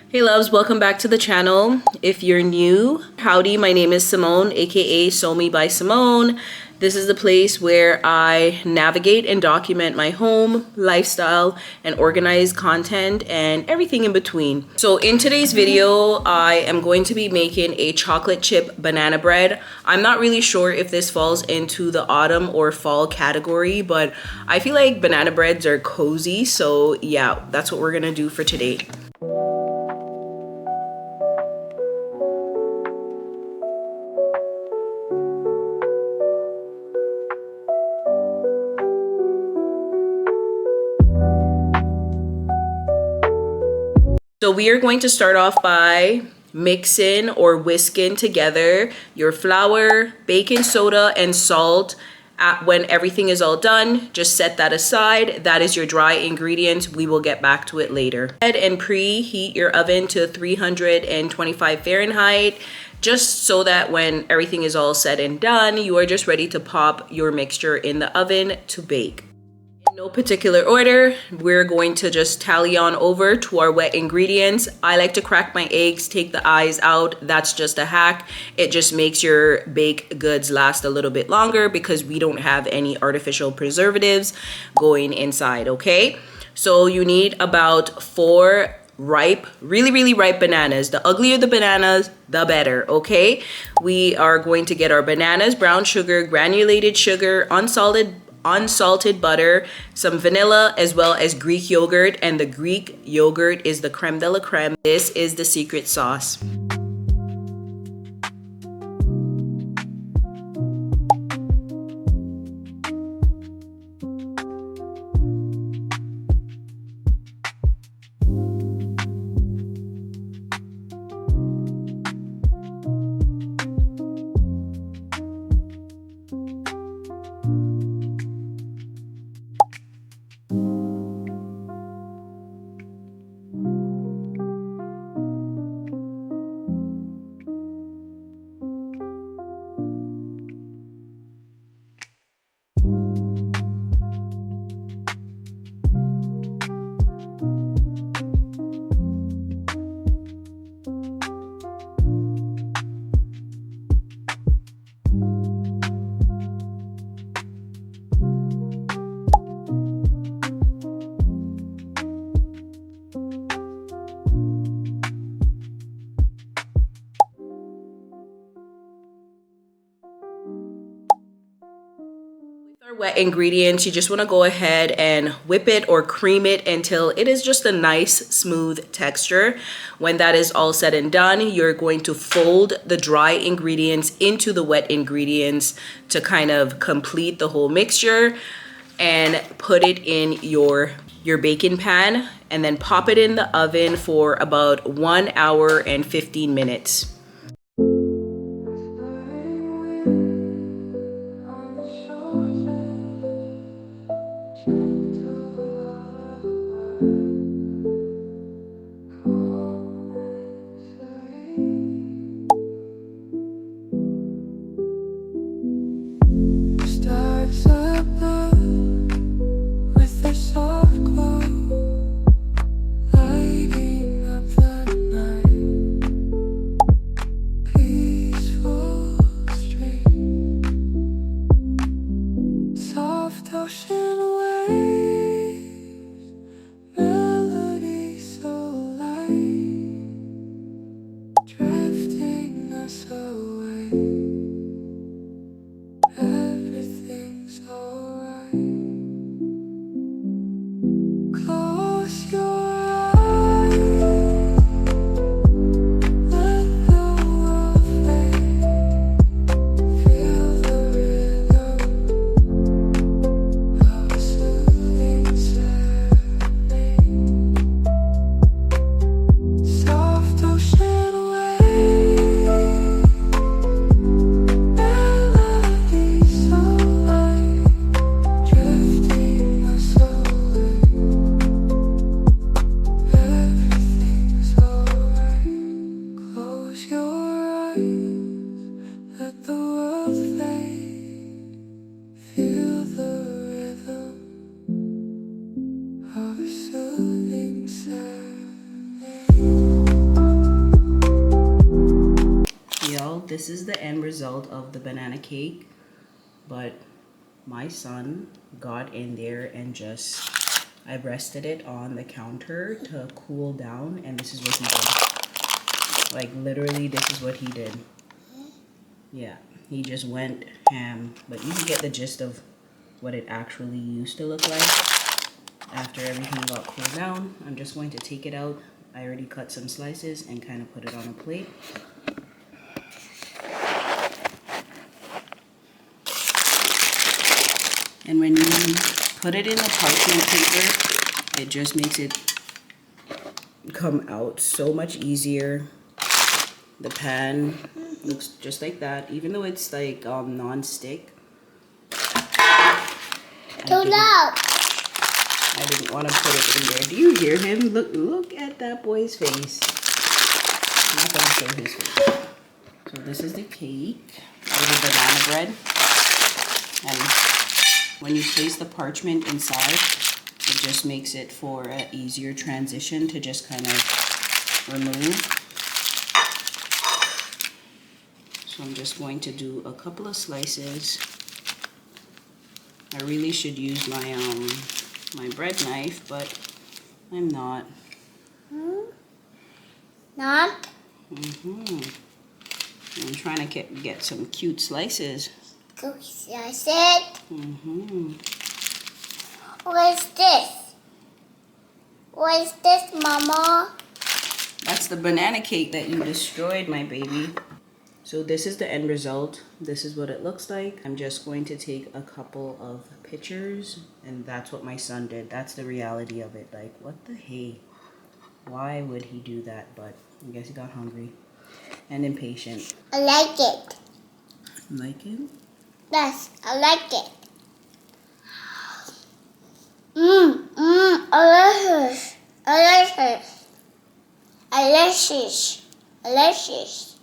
Hey loves, welcome back to the channel. If you're new, howdy, my name is Symone, aka Somi by Symone. This is the place where I navigate and document my home, lifestyle, and organize content and everything in between. So in today's video, I am going to be making a chocolate chip banana bread. I'm not really sure if this falls into the autumn or fall category, but I feel like banana breads are cozy. So yeah, that's what we're gonna do for today. So we are going to start off by mixing or whisking together your flour, baking soda, and salt. When everything is all done, just set that aside. That is your dry ingredients. We will get back to it later. Go ahead and preheat your oven to 325 Fahrenheit, just so that when everything is all said and done, you are just ready to pop your mixture in the oven to bake. No particular order, we're going to just tally on over to our wet ingredients. I like to crack my eggs, take the eyes out. That's just a hack. It just makes your baked goods last a little bit longer because we don't have any artificial preservatives going inside, okay? So you need about 4 ripe, really ripe bananas. The uglier the bananas, the better, okay? We are going to get our bananas, brown sugar, granulated sugar, unsalted butter, some vanilla, as well as Greek yogurt. And the Greek yogurt is the creme de la creme. This is the secret sauce. Our wet ingredients, you just want to go ahead and whip it or cream it until it is just a nice smooth texture. When that is all said and done, you're going to fold the dry ingredients into the wet ingredients to kind of complete the whole mixture, and put it in your baking pan, and then pop it in the oven for about 1 hour and 15 minutes. this is the end result of the banana cake, but my son got in there and just, I rested it on the counter to cool down, and this is what he did. Like literally, this is what he did. Yeah, he just went ham, but you can get the gist of what it actually used to look like after everything got cooled down. I'm just going to take it out. I already cut some slices and kind of put it on a plate. And when you put it in the parchment paper, it just makes it come out so much easier. The pan looks just like that, even though it's like non-stick. Too loud. I didn't want to put it in there. Do you hear him? Look at that boy's face. I'm not going to show his face. So this is the cake or the banana bread. And when you place the parchment inside, it just makes it for an easier transition to just kind of remove. So I'm just going to do a couple of slices. I really should use my my bread knife, but I'm not. Not? I'm trying to get some cute slices. I said. What is this? What is this, Mama? That's the banana cake that you destroyed, my baby. So this is the end result. This is what it looks like. I'm just going to take a couple of pictures, and that's what my son did. That's the reality of it. Like, what the hey? Why would he do that? But I guess he got hungry and impatient. I like it. Like it? Yes, I like it. Delicious. Delicious. Delicious. Delicious.